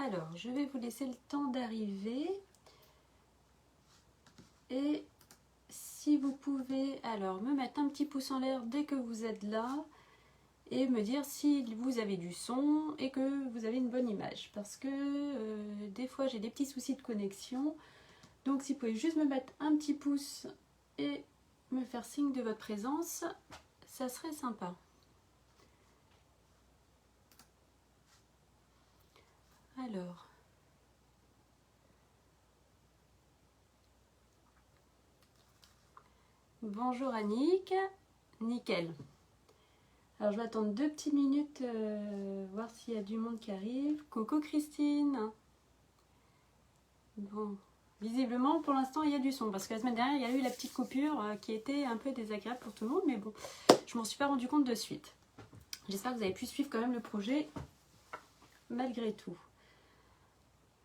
Alors, je vais vous laisser le temps d'arriver. Et si vous pouvez, alors, me mettre un petit pouce en l'air dès que vous êtes là. Et me dire si vous avez du son et que vous avez une bonne image. Parce que des fois, j'ai des petits soucis de connexion. Donc, si vous pouvez juste me mettre un petit pouce et me faire signe de votre présence, ça serait sympa. Alors, bonjour Annick, nickel. Alors je vais attendre 2 petites minutes, voir s'il y a du monde qui arrive. Coucou Christine. Bon, visiblement pour l'instant il y a du son, parce que la semaine dernière il y a eu la petite coupure qui était un peu désagréable pour tout le monde, mais bon, je m'en suis pas rendu compte de suite. J'espère que vous avez pu suivre quand même le projet malgré tout.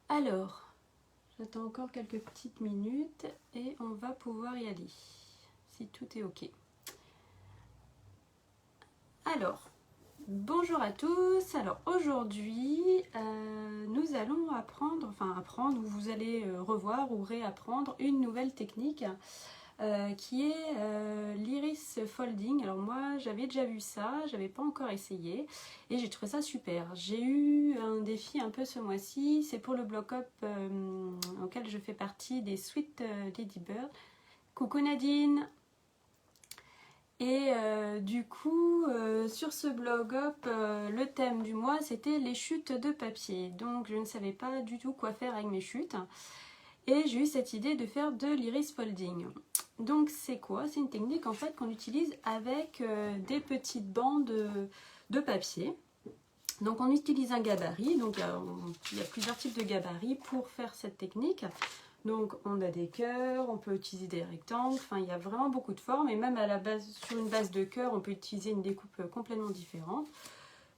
Alors, j'attends encore quelques petites minutes et on va pouvoir y aller, si tout est ok. Alors, bonjour à tous. Alors aujourd'hui, nous allons apprendre, ou vous allez revoir ou réapprendre une nouvelle technique qui est l'iris folding. Alors moi, j'avais déjà vu ça, j'avais pas encore essayé et j'ai trouvé ça super. J'ai eu un défi un peu ce mois-ci, c'est pour le block-up auquel je fais partie des Sweet Ladybird. Coucou Nadine. Et du coup, sur ce blog-up, le thème du mois, c'était les chutes de papier. Donc, je ne savais pas du tout quoi faire avec mes chutes. Et j'ai eu cette idée de faire de l'iris folding. Donc, c'est quoi? C'est une technique en fait qu'on utilise avec des petites bandes de papier. Donc, on utilise un gabarit. Donc, il y a plusieurs types de gabarits pour faire cette technique. Donc on a des cœurs, on peut utiliser des rectangles, enfin il y a vraiment beaucoup de formes et même à la base, sur une base de cœur, on peut utiliser une découpe complètement différente.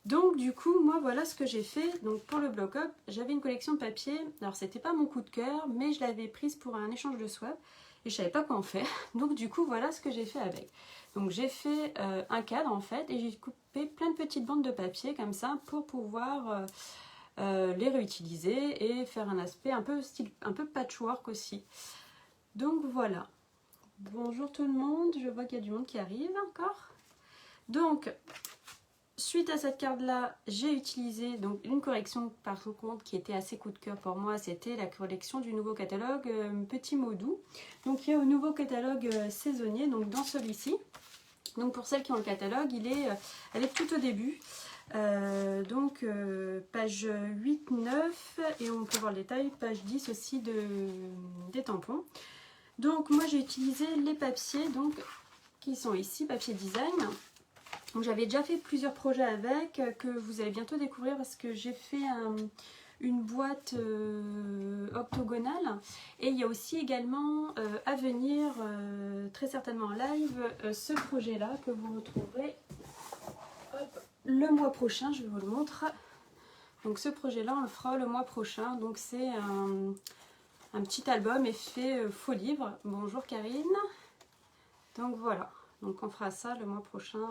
Donc du coup, moi voilà ce que j'ai fait. Donc pour le block-up, j'avais une collection de papier. Alors c'était pas mon coup de cœur, mais je l'avais prise pour un échange de swap et je savais pas quoi en faire. Donc du coup, voilà ce que j'ai fait avec. Donc j'ai fait un cadre en fait et j'ai coupé plein de petites bandes de papier comme ça pour pouvoir les réutiliser et faire un aspect un peu patchwork aussi. Donc voilà. Bonjour tout le monde, je vois qu'il y a du monde qui arrive encore. Donc, suite à cette carte là, j'ai utilisé donc une correction par contre qui était assez coup de cœur pour moi, c'était la collection du nouveau catalogue Petit Mot Doux. Donc il y a au nouveau catalogue saisonnier, donc dans celui-ci. Donc pour celles qui ont le catalogue, elle est tout au début. Page 8, 9 et on peut voir le détail, page 10 aussi des tampons. Donc moi j'ai utilisé les papiers donc, qui sont ici, papier design. Donc j'avais déjà fait plusieurs projets avec que vous allez bientôt découvrir parce que j'ai fait une boîte octogonale et il y a aussi également à venir très certainement en live ce projet là que vous retrouverez le mois prochain, je vais vous le montrer. Donc ce projet là on le fera le mois prochain, donc c'est un petit album effet faux livre. Bonjour Karine. Donc voilà, donc on fera ça le mois prochain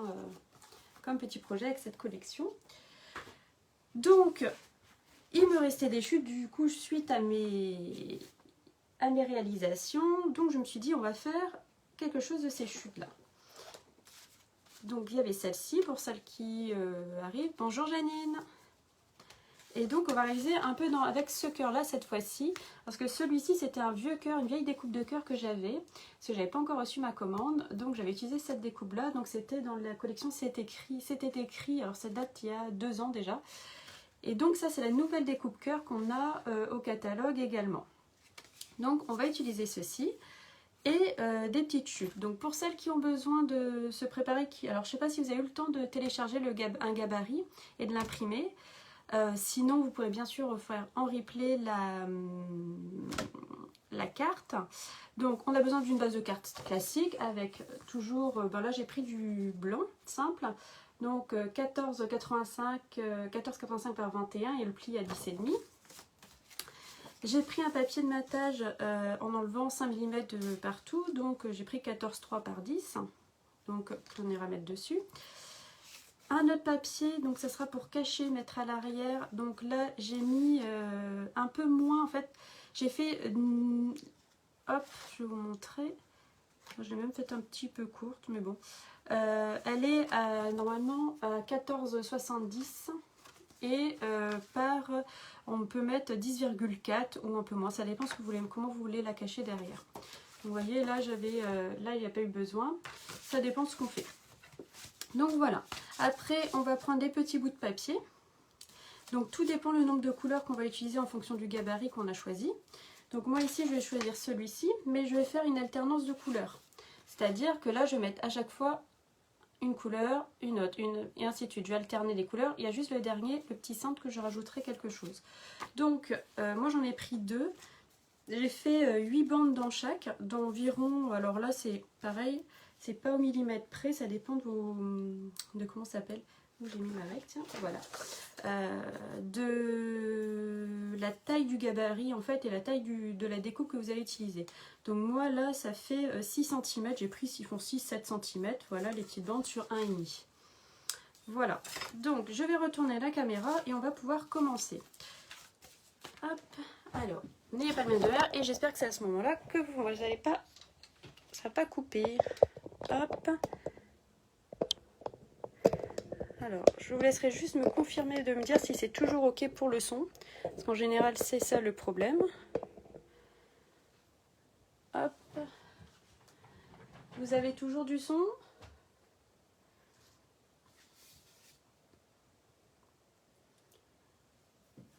comme petit projet avec cette collection. Donc il me restait des chutes du coup suite à mes réalisations, donc je me suis dit on va faire quelque chose de ces chutes là. Donc il y avait celle-ci pour celles qui arrivent. Bonjour Janine. Et donc on va réaliser un peu avec ce cœur là cette fois-ci. Parce que celui-ci c'était un vieux cœur, une vieille découpe de cœur que j'avais. Parce que j'avais pas encore reçu ma commande. Donc j'avais utilisé cette découpe là. Donc c'était dans la collection C'était écrit. Alors ça date il y a 2 ans déjà. Et donc ça c'est la nouvelle découpe cœur qu'on a au catalogue également. Donc on va utiliser ceci. Et des petites chutes. Donc pour celles qui ont besoin de se préparer, alors je ne sais pas si vous avez eu le temps de télécharger un gabarit et de l'imprimer. Sinon vous pourrez bien sûr faire en replay la carte. Donc on a besoin d'une base de carte classique avec toujours, là j'ai pris du blanc simple. Donc 14,85 par 21 et le pli à 10,5. J'ai pris un papier de matage en enlevant 5 mm de partout, donc j'ai pris 14,3 par 10, donc on ira mettre dessus. un autre papier, donc ça sera pour cacher, mettre à l'arrière. Donc là j'ai mis un peu moins, en fait j'ai fait hop, je vais vous montrer, je l'ai même fait un petit peu courte, mais bon, elle est normalement à 14,70 et on peut mettre 10,4 ou un peu moins, ça dépend ce que vous voulez, comment vous voulez la cacher derrière. Vous voyez, là j'avais, là il n'y a pas eu besoin, ça dépend de ce qu'on fait. Donc voilà, après on va prendre des petits bouts de papier. Donc tout dépend le nombre de couleurs qu'on va utiliser en fonction du gabarit qu'on a choisi. Donc moi ici je vais choisir celui-ci, mais je vais faire une alternance de couleurs. C'est-à-dire que là je vais mettre à chaque fois une couleur, une autre, et ainsi de suite. Je vais alterner les couleurs. Il y a juste le dernier, le petit centre, que je rajouterai quelque chose. Donc moi j'en ai pris 2. J'ai fait 8 bandes dans chaque, d'environ, alors là c'est pareil, c'est pas au millimètre près, ça dépend de comment ça s'appelle. Où j'ai mis ma règle, tiens, voilà. De la taille du gabarit en fait et la taille de la découpe que vous allez utiliser. Donc moi là ça fait 6 cm, j'ai pris, ils font 6-7 cm, voilà les petites bandes sur 1,5. Voilà, donc je vais retourner la caméra et on va pouvoir commencer. Hop, alors, n'ayez pas de main de verre et j'espère que c'est à ce moment-là que vous n'allez pas, ça va pas couper. Hop. Alors, je vous laisserai juste me confirmer de me dire si c'est toujours ok pour le son. Parce qu'en général, c'est ça le problème. Hop. Vous avez toujours du son?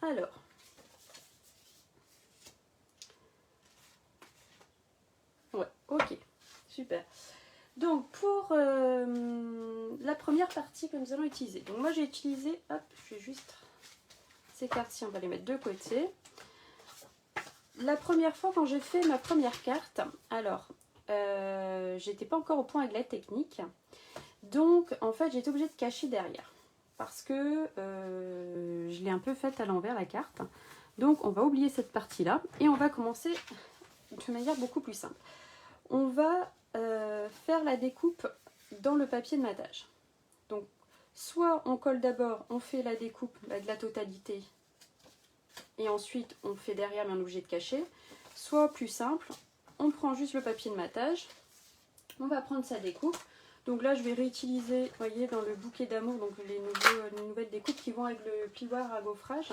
Alors. Ouais, ok. Super. Donc, pour la première partie que nous allons utiliser. Donc, moi, j'ai utilisé... Hop, je vais juste... Ces cartes-ci, on va les mettre de côté. La première fois, quand j'ai fait ma première carte, alors, j'étais pas encore au point avec la technique. Donc, en fait, j'étais obligée de cacher derrière. Parce que je l'ai un peu faite à l'envers, la carte. Donc, on va oublier cette partie-là. Et on va commencer de manière beaucoup plus simple. On va faire la découpe dans le papier de matage. Donc, soit on colle d'abord, on fait la découpe de la totalité. Et ensuite, on fait derrière, mais on est obligé de cacher. Soit plus simple, on prend juste le papier de matage. On va prendre sa découpe. Donc là, je vais réutiliser, vous voyez, dans le bouquet d'amour, donc les nouvelles découpes qui vont avec le plioir à gaufrage,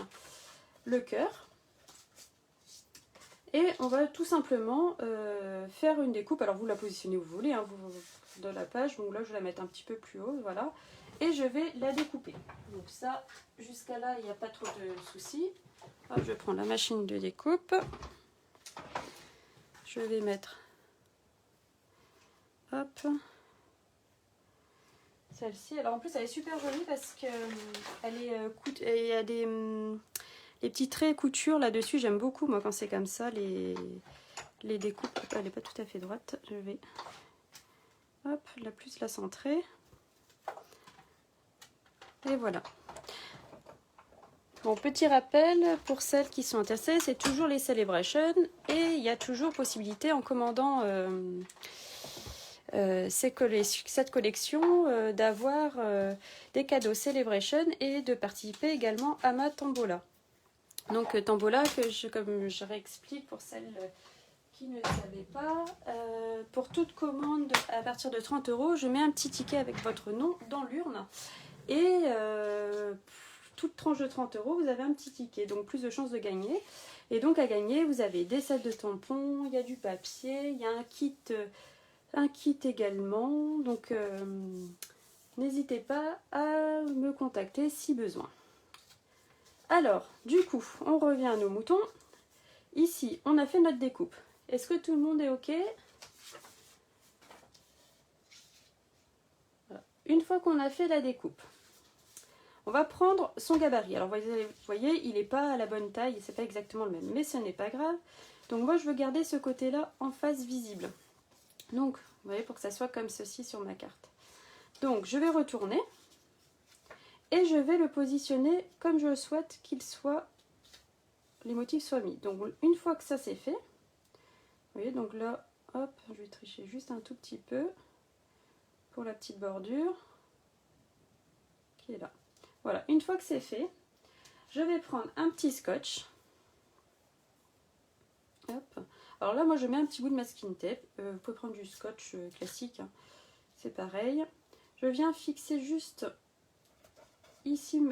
le cœur. Et on va tout simplement faire une découpe. Alors vous la positionnez où vous voulez, hein, dans la page. Donc là, je vais la mettre un petit peu plus haut, voilà. Et je vais la découper. Donc ça, jusqu'à là, il n'y a pas trop de soucis. Hop, je prends la machine de découpe. Je vais mettre... Hop. Celle-ci. Alors en plus, elle est super jolie parce que il y a des... les petits traits couture là-dessus, j'aime beaucoup moi quand c'est comme ça, les découpes. Elle n'est pas tout à fait droite, je vais hop, la centrer. Et voilà. Bon, petit rappel pour celles qui sont intéressées, c'est toujours les Celebrations et il y a toujours possibilité en commandant cette collection d'avoir des cadeaux Celebration et de participer également à ma tombola. Donc tombola comme je réexplique pour celles qui ne savaient pas, pour toute commande à partir de 30 €, je mets un petit ticket avec votre nom dans l'urne et toute tranche de 30 €, vous avez un petit ticket, donc plus de chances de gagner. Et donc à gagner, vous avez des sets de tampons, il y a du papier, il y a un kit également, donc n'hésitez pas à me contacter si besoin. Alors, du coup, on revient à nos moutons. Ici, on a fait notre découpe. Est-ce que tout le monde est OK? Voilà. Une fois qu'on a fait la découpe, on va prendre son gabarit. Alors, vous voyez, il n'est pas à la bonne taille, c'est pas exactement le même, mais ce n'est pas grave. Donc, moi, je veux garder ce côté-là en face visible. Donc, vous voyez, pour que ça soit comme ceci sur ma carte. Donc, je vais retourner et je vais le positionner comme je souhaite qu'il soit, les motifs soient mis. Donc, une fois que ça c'est fait, vous voyez, donc là, hop, je vais tricher juste un tout petit peu pour la petite bordure. qui est là. Voilà, une fois que c'est fait, je vais prendre un petit scotch. Hop. Alors là, moi, je mets un petit bout de masking tape. Vous pouvez prendre du scotch classique, hein. C'est pareil. Je viens fixer juste ici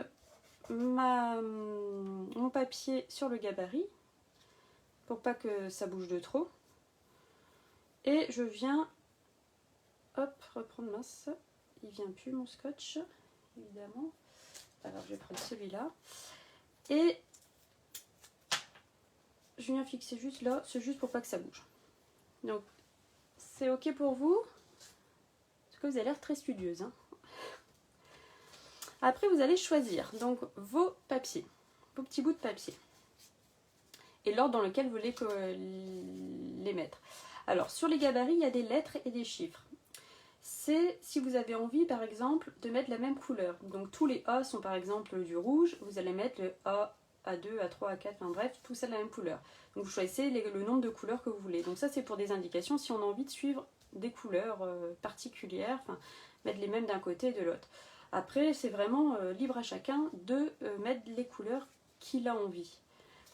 mon papier sur le gabarit pour pas que ça bouge de trop. Et je viens, hop, reprendre, mince, il vient plus mon scotch, évidemment. Alors je vais prendre celui-là. Et je viens fixer juste là, c'est juste pour pas que ça bouge. Donc c'est ok pour vous? Parce que vous avez l'air très studieuse, hein. Après vous allez choisir donc vos papiers, vos petits bouts de papier. Et l'ordre dans lequel vous voulez les mettre. Alors sur les gabarits, il y a des lettres et des chiffres. C'est si vous avez envie par exemple de mettre la même couleur. Donc tous les A sont par exemple du rouge, vous allez mettre le A, A2, A3, A4, enfin bref, tout ça de la même couleur. Donc vous choisissez le nombre de couleurs que vous voulez. Donc ça c'est pour des indications si on a envie de suivre des couleurs particulières, enfin mettre les mêmes d'un côté et de l'autre. Après c'est vraiment libre à chacun de mettre les couleurs qu'il a envie.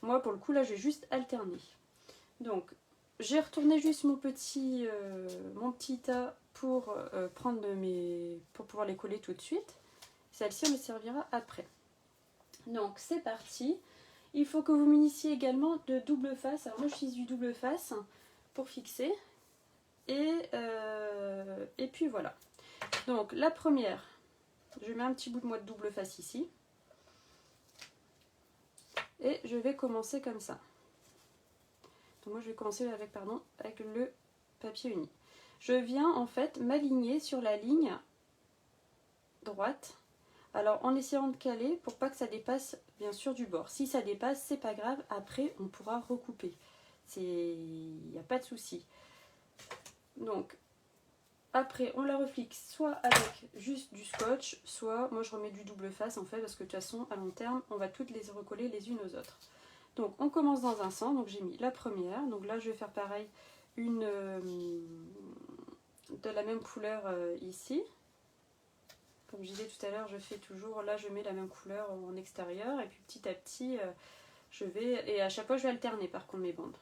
Moi pour le coup là je vais juste alterner. Donc j'ai retourné juste mon petit tas pour pour pouvoir les coller tout de suite. Celle-ci on les servira après. Donc c'est parti. Il faut que vous munissiez également de double face. Alors moi j'utilise du double face pour fixer. Et puis voilà. Donc la première, je mets un petit bout de moi de double face ici. Et je vais commencer comme ça. Donc moi je vais commencer avec le papier uni. Je viens en fait m'aligner sur la ligne droite. Alors en essayant de caler pour pas que ça dépasse bien sûr du bord. Si ça dépasse, c'est pas grave, après on pourra recouper. Il n'y a pas de souci. Donc après on la refixe soit avec juste du scotch, soit moi je remets du double face en fait parce que de toute façon à long terme on va toutes les recoller les unes aux autres. Donc on commence dans un sens, donc j'ai mis la première, donc là je vais faire pareil, une de la même couleur ici. Comme je disais tout à l'heure, je fais toujours, là je mets la même couleur en extérieur et puis petit à petit je vais, et à chaque fois je vais alterner par contre mes bandes.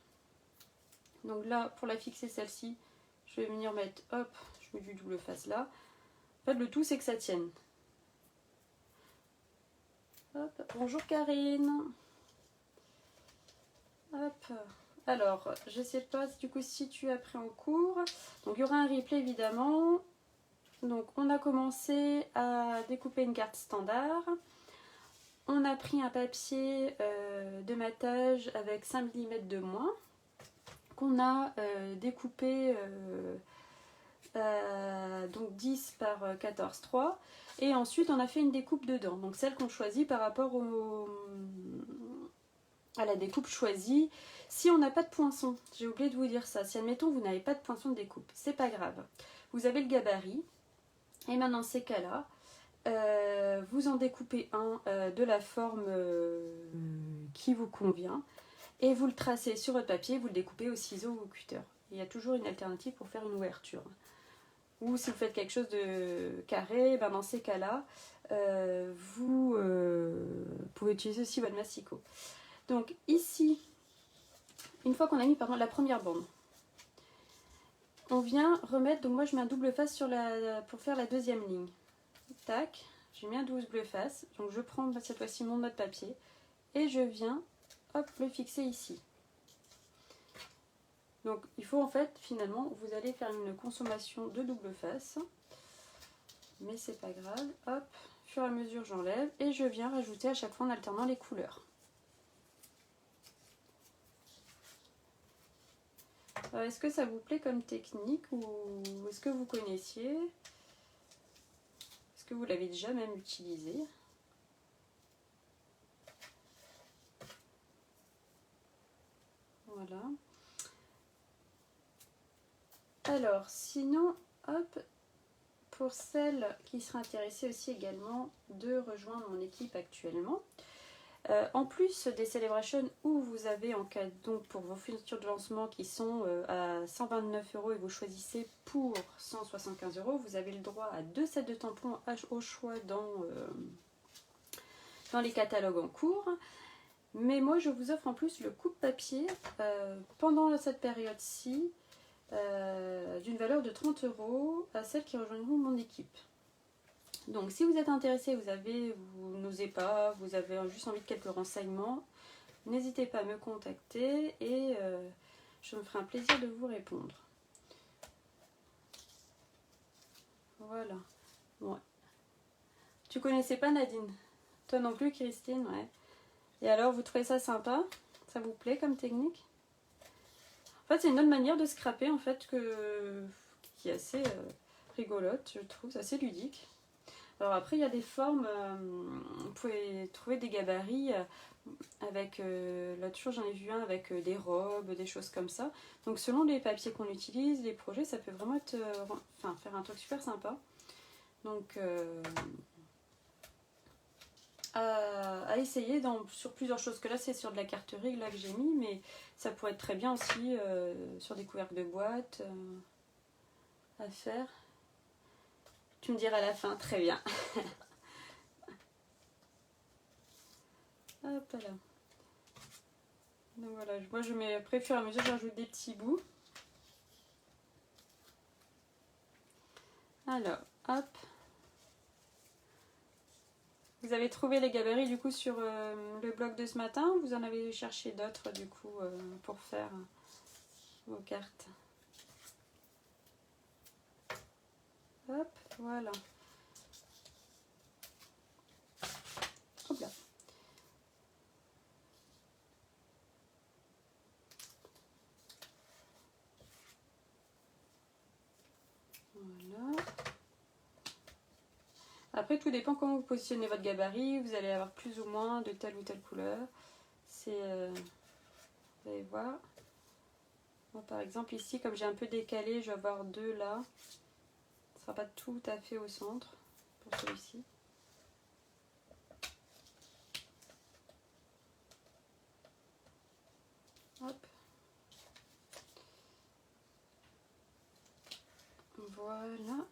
Donc là pour la fixer celle-ci, je vais venir mettre, hop, je mets du double face là. En fait le tout c'est que ça tienne. Hop, bonjour Karine. Hop. Alors, je sais pas du coup si tu as pris en cours. Donc il y aura un replay évidemment. Donc on a commencé à découper une carte standard. On a pris un papier de matage avec 5 mm de moins qu'on a découpé donc 10 par 14,3 et ensuite on a fait une découpe dedans, donc celle qu'on choisit par rapport à la découpe choisie. Si on n'a pas de poinçon, j'ai oublié de vous dire ça, si admettons vous n'avez pas de poinçon de découpe, c'est pas grave, vous avez le gabarit et maintenant ces cas là vous en découpez un de la forme qui vous convient et vous le tracez sur votre papier, vous le découpez au ciseau ou au cutter. Il y a toujours une alternative pour faire une ouverture. Ou si vous faites quelque chose de carré, ben dans ces cas-là, vous pouvez utiliser aussi votre massicot. Donc ici, une fois qu'on a mis la première bande, on vient remettre, donc moi je mets un double face pour faire la deuxième ligne. Tac, j'ai mis un double face, donc je prends cette fois-ci mon autre papier et je viens, hop, le fixer ici. Donc il faut en fait, finalement, vous allez faire une consommation de double face, mais c'est pas grave, hop, au fur et à mesure j'enlève et je viens rajouter à chaque fois en alternant les couleurs. Est-ce que ça vous plaît comme technique ou est-ce que vous connaissiez? Est-ce que vous l'avez déjà même utilisé? Voilà. Alors, sinon, hop, pour celles qui seraient intéressées aussi également de rejoindre mon équipe actuellement, En plus des celebrations où vous avez en cas donc pour vos fournitures de lancement qui sont à 129 € et vous choisissez pour 175 €, vous avez le droit à 2 sets de tampons au choix dans les catalogues en cours. Mais moi je vous offre en plus le coupe-papier pendant cette période-ci d'une valeur de 30 € à celles qui rejoindront mon équipe. Donc si vous êtes intéressé, vous n'osez pas, vous avez juste envie de quelques renseignements, n'hésitez pas à me contacter et je me ferai un plaisir de vous répondre. Voilà. Ouais. Tu connaissais pas Nadine? Toi non plus Christine? Ouais. Et alors vous trouvez ça sympa? Ça vous plaît comme technique? En fait c'est une autre manière de scraper en fait qui est assez rigolote, je trouve, c'est assez ludique. Alors après, il y a des formes, vous pouvez trouver des gabarits avec, l'autre jour j'en ai vu un avec des robes, des choses comme ça. Donc selon les papiers qu'on utilise, les projets, ça peut vraiment être, faire un truc super sympa. Donc à essayer sur plusieurs choses, que là c'est sur de la carterie là que j'ai mis, mais ça pourrait être très bien aussi sur des couvercles de boîte à faire. Tu me diras à la fin, très bien. Hop là. Donc voilà, moi je mets après au fur et à mesure, j'ajoute des petits bouts. Alors, hop. Vous avez trouvé les gabarits du coup sur le blog de ce matin, ou vous en avez cherché d'autres du coup pour faire vos cartes? Hop, voilà. Hop là. Voilà. Après, tout dépend comment vous positionnez votre gabarit. Vous allez avoir plus ou moins de telle ou telle couleur. C'est, vous allez voir. Moi, par exemple, ici, comme j'ai un peu décalé, je vais avoir deux là. Ce ne sera pas tout à fait au centre pour celui-ci. Hop. Voilà.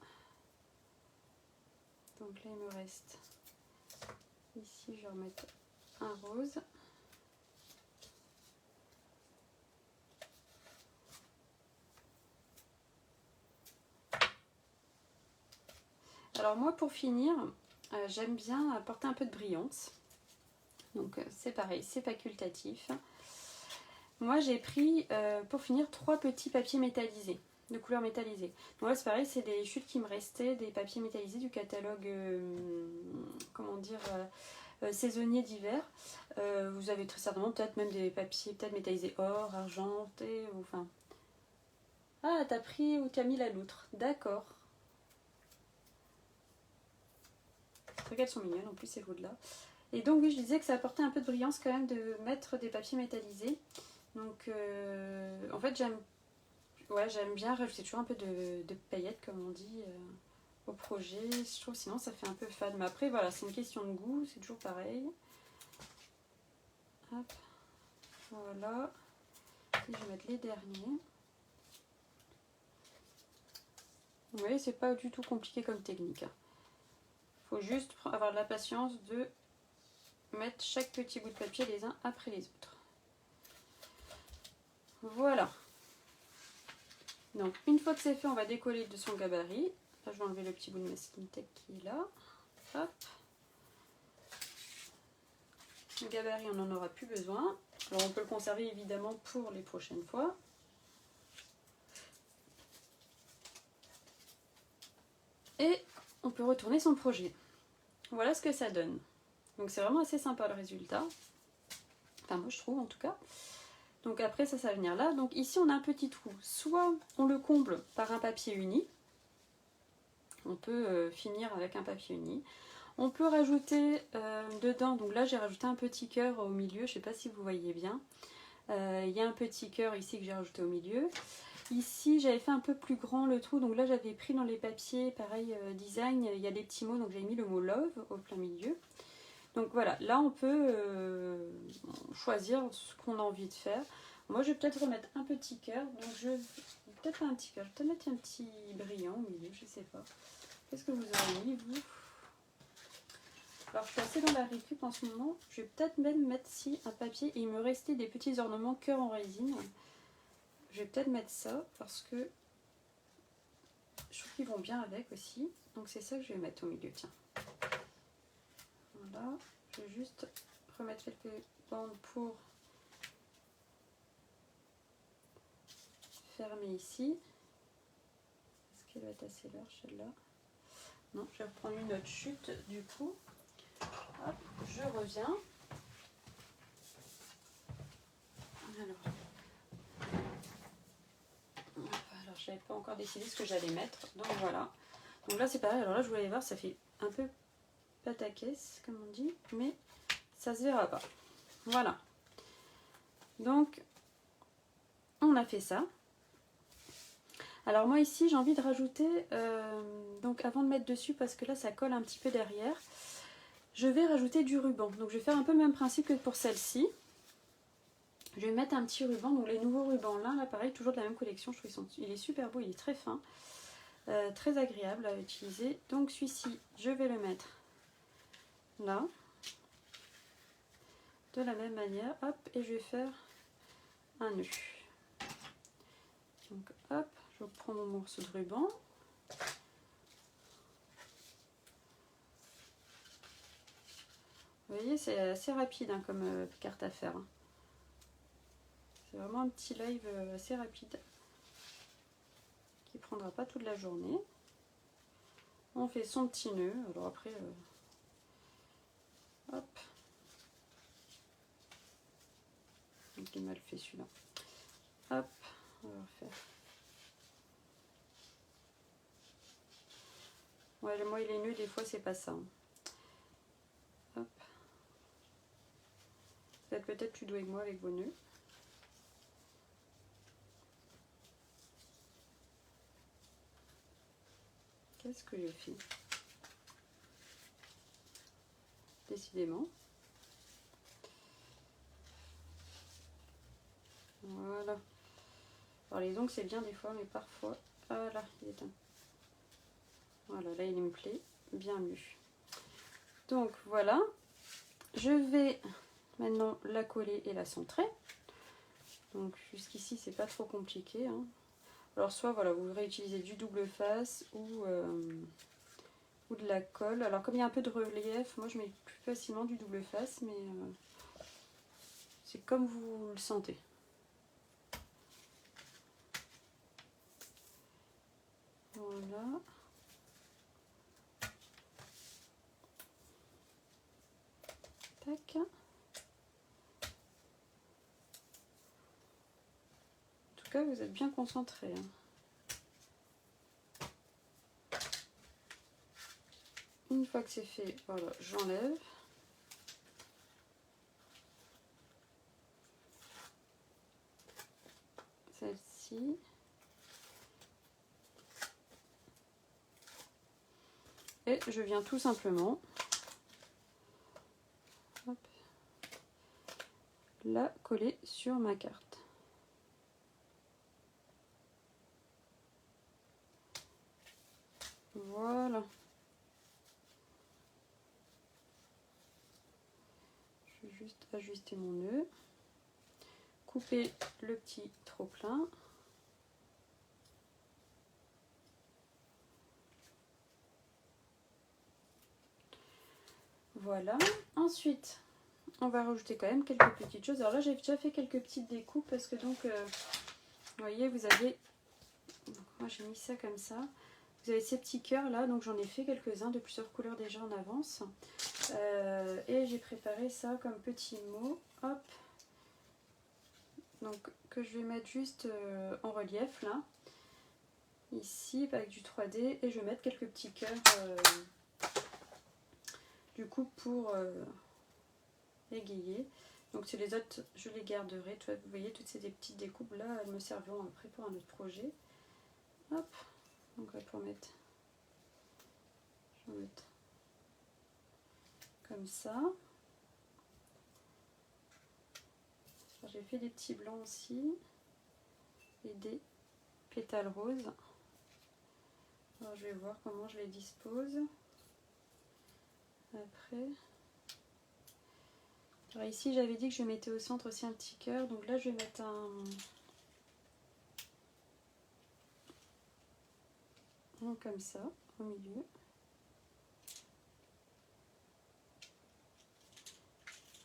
Donc là, il me reste ici, je vais remettre un rose. Alors moi, pour finir, j'aime bien apporter un peu de brillance. Donc c'est pareil, c'est facultatif. Moi, j'ai pris, pour finir, 3 petits papiers métallisés, de couleur métallisée. Donc là, c'est pareil, c'est des chutes qui me restaient, des papiers métallisés du catalogue, comment dire, saisonnier d'hiver. Vous avez très certainement peut-être même des papiers peut-être métallisés or, argenté, ou enfin... Ah, t'as pris ou t'as mis la loutre, d'accord. Regarde, elles sont mignonnes, en plus ces loutres là. Et donc oui, je disais que ça apportait un peu de brillance quand même de mettre des papiers métallisés. Donc en fait j'aime bien rajouter toujours un peu de paillettes comme on dit au projet. Je trouve sinon ça fait un peu fade. Mais après voilà, c'est une question de goût, c'est toujours pareil. Hop, voilà. Et je vais mettre les derniers. Vous voyez, c'est pas du tout compliqué comme technique. Il faut juste avoir de la patience de mettre chaque petit bout de papier les uns après les autres. Voilà. Donc une fois que c'est fait, on va décoller de son gabarit. Là, je vais enlever le petit bout de masking tape qui est là. Hop. Le gabarit, on n'en aura plus besoin. Alors on peut le conserver évidemment pour les prochaines fois. Et on peut retourner son projet. Voilà ce que ça donne. Donc c'est vraiment assez sympa le résultat. Enfin moi je trouve en tout cas. Donc après ça va venir là. Donc ici on a un petit trou. Soit on le comble par un papier uni. On peut finir avec un papier uni. On peut rajouter dedans, donc là j'ai rajouté un petit cœur au milieu, je ne sais pas si vous voyez bien. Il y a un petit cœur ici que j'ai rajouté au milieu. Ici j'avais fait un peu plus grand le trou, donc là j'avais pris dans les papiers, pareil design, il y a des petits mots, donc j'avais mis le mot love au plein milieu. Donc voilà, là on peut choisir ce qu'on a envie de faire. Moi je vais peut-être remettre un petit cœur, donc je vais peut-être pas un petit cœur, je vais peut-être mettre un petit brillant au milieu, je sais pas. Qu'est-ce que vous aurez mis vous? Alors je suis assez dans la récup en ce moment, je vais peut-être même mettre ici un papier, et il me restait des petits ornements cœur en résine. Je vais peut-être mettre ça parce que je trouve qu'ils vont bien avec aussi. Donc c'est ça que je vais mettre au milieu, tiens. Voilà, je vais juste remettre quelques bandes pour fermer ici. Est-ce qu'elle va être assez large celle-là? Non, je vais reprendre une autre chute du coup. Hop, je reviens. Alors je n'avais pas encore décidé ce que j'allais mettre. Donc voilà. Donc là c'est pareil. Alors là je voulais voir, ça fait un peu pataquès comme on dit, mais ça se verra pas. Voilà. Donc on a fait ça. Alors moi ici j'ai envie de rajouter, donc avant de mettre dessus parce que là ça colle un petit peu derrière, je vais rajouter du ruban. Donc je vais faire un peu le même principe que pour celle-ci. Je vais mettre un petit ruban, donc les nouveaux rubans là pareil, toujours de la même collection, je trouve il est super beau, il est très fin, très agréable à utiliser. Donc celui-ci je vais le mettre là, de la même manière, hop, et je vais faire un nœud. Donc hop, je prends mon morceau de ruban. Vous voyez, c'est assez rapide hein, comme carte à faire. C'est vraiment un petit live assez rapide qui prendra pas toute la journée. On fait son petit nœud. Alors après, hop. Il est mal fait celui-là. Hop, on va refaire. Ouais, moi les nœuds des fois c'est pas ça. Hop. Vous êtes peut-être plus doué que moi avec vos nœuds. Qu'est-ce que je fais? Décidément. Voilà. Alors les ongles c'est bien des fois, mais parfois... Ah là, il est un... Voilà, là il me plaît bien mieux. Donc voilà. Je vais maintenant la coller et la centrer. Donc jusqu'ici c'est pas trop compliqué. Hein. Alors soit voilà, vous réutilisez du double face ou de la colle. Alors comme il y a un peu de relief, moi je mets plus facilement du double face, mais c'est comme vous le sentez. Voilà. Tac. En tout cas, vous êtes bien concentrés. Hein. Une fois que c'est fait, voilà, j'enlève. Celle-ci. Et je viens tout simplement hop, la coller sur ma carte. Voilà. Je vais juste ajuster mon nœud. Couper le petit trop-plein. Voilà. Ensuite, on va rajouter quand même quelques petites choses. Alors là, j'ai déjà fait quelques petites découpes parce que donc, vous voyez, vous avez... Donc, moi, j'ai mis ça comme ça. Vous avez ces petits cœurs là, donc j'en ai fait quelques-uns de plusieurs couleurs déjà en avance. Et j'ai préparé ça comme petit mot. Hop. Donc, que je vais mettre juste en relief là. Ici, avec du 3D. Et je vais mettre quelques petits cœurs du coup pour égayer. Donc c'est les autres, je les garderai. Vous voyez, toutes ces petites découpes là, elles me serviront après pour un autre projet. Hop, donc là pour mettre, je vais mettre comme ça. J'ai fait des petits blancs aussi et des pétales roses. Alors je vais voir comment je les dispose après. Alors ici j'avais dit que je mettais au centre aussi un petit cœur, donc là je vais mettre un comme ça au milieu.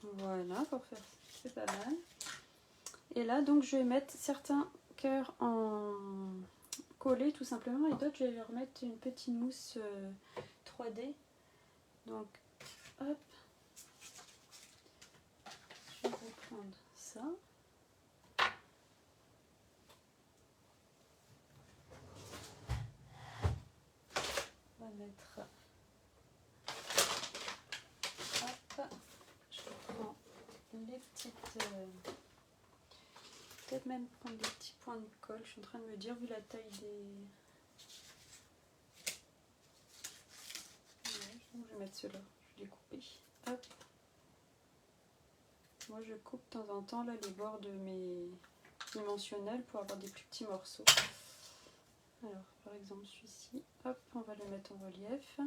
Voilà, pour faire, c'est pas mal. Et là donc je vais mettre certains cœurs en collé tout simplement, et d'autres je vais leur mettre une petite mousse 3D. Donc hop, je vais reprendre ça. On va mettre, hop, je reprends les petites, peut-être même prendre des petits points de colle, je suis en train de me dire vu la taille des... Ouais, je vais mettre ceux-là, je vais les couper. Hop. Moi je coupe de temps en temps là les bords de mes dimensionnels pour avoir des plus petits morceaux. Alors par exemple celui-ci, hop, on va le mettre en relief.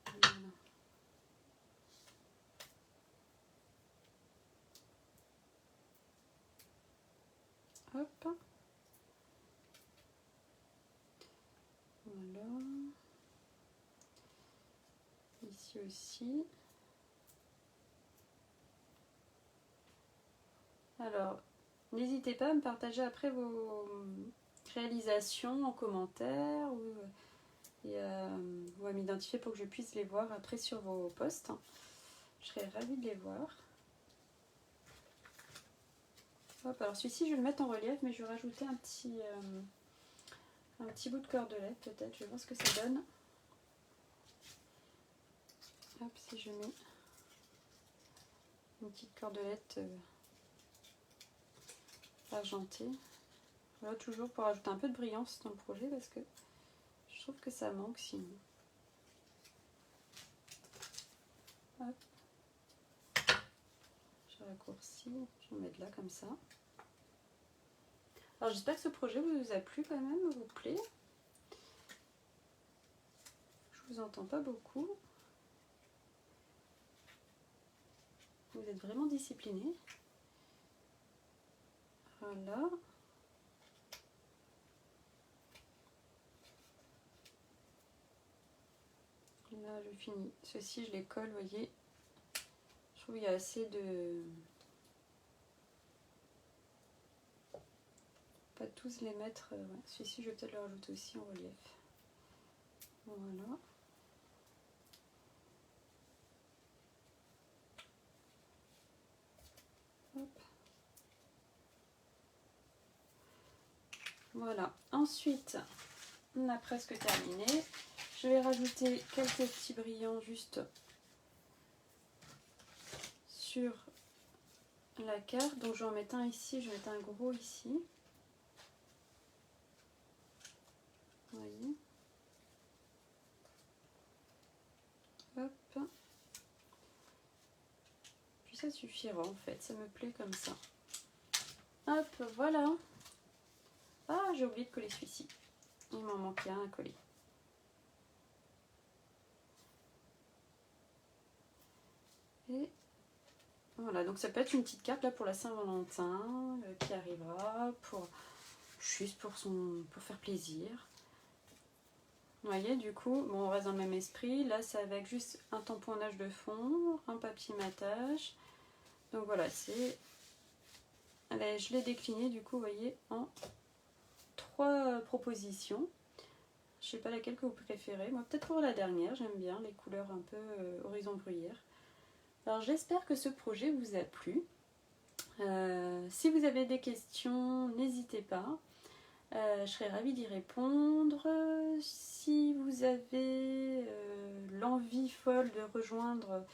Voilà. Hop. Voilà. Ici aussi. Alors, n'hésitez pas à me partager après vos réalisations en commentaire ou à m'identifier pour que je puisse les voir après sur vos posts. Je serais ravie de les voir. Hop, alors celui-ci je vais le mettre en relief, mais je vais rajouter un petit bout de cordelette peut-être, je vais voir ce que ça donne. Hop, si je mets une petite cordelette argentée. Voilà, toujours pour ajouter un peu de brillance dans le projet parce que je trouve que ça manque sinon. Hop. Je raccourcis, je vais mettre là comme ça. Alors j'espère que ce projet vous a plu quand même, vous plaît. Je vous entends pas beaucoup. Vous êtes vraiment discipliné. Voilà. Là je finis. Ceux-ci je les colle, vous voyez. Je trouve qu'il y a assez de... Pas tous les mettre. Ouais. Celui-ci je vais peut-être le rajouter aussi en relief. Voilà. Hop. Voilà. Ensuite, on a presque terminé. Je vais rajouter quelques petits brillants juste sur la carte. Donc je vais en mettre un ici, je vais mettre un gros ici. Vous voyez. Hop. Puis ça suffira en fait, ça me plaît comme ça. Hop, voilà. Ah, j'ai oublié de coller celui-ci. Il m'en manquait un à coller. Et voilà, donc ça peut être une petite carte là pour la Saint-Valentin qui arrivera, juste pour faire plaisir. Vous voyez, du coup, bon, on reste dans le même esprit. Là, c'est avec juste un tamponnage de fond, un papier matage. Donc voilà, je l'ai décliné, du coup, vous voyez, en 3 propositions. Je sais pas laquelle que vous préférez. Moi, peut-être pour la dernière, j'aime bien les couleurs un peu horizon bruyère. Alors, j'espère que ce projet vous a plu. Si vous avez des questions, n'hésitez pas. Je serais ravie d'y répondre. Si vous avez l'envie folle de rejoindre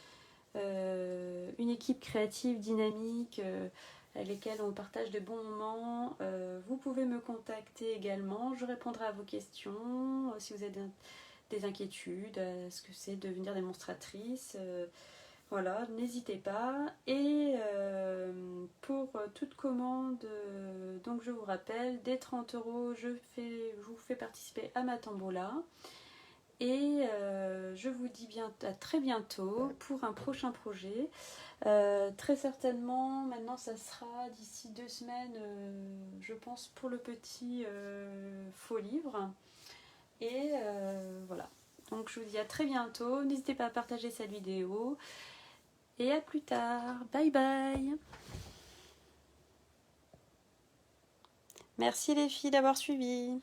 une équipe créative, dynamique, avec lesquels on partage de bons moments. Vous pouvez me contacter également, je répondrai à vos questions. Si vous avez des inquiétudes, ce que c'est devenir démonstratrice, voilà, n'hésitez pas. Et pour toute commande, donc je vous rappelle, dès 30 €, je vous fais participer à ma tombola. Et je vous dis à très bientôt pour un prochain projet. Très certainement, maintenant ça sera d'ici 2 semaines, je pense, pour le petit faux livre. Et voilà. Donc je vous dis à très bientôt. N'hésitez pas à partager cette vidéo. Et à plus tard. Bye bye. Merci les filles d'avoir suivi.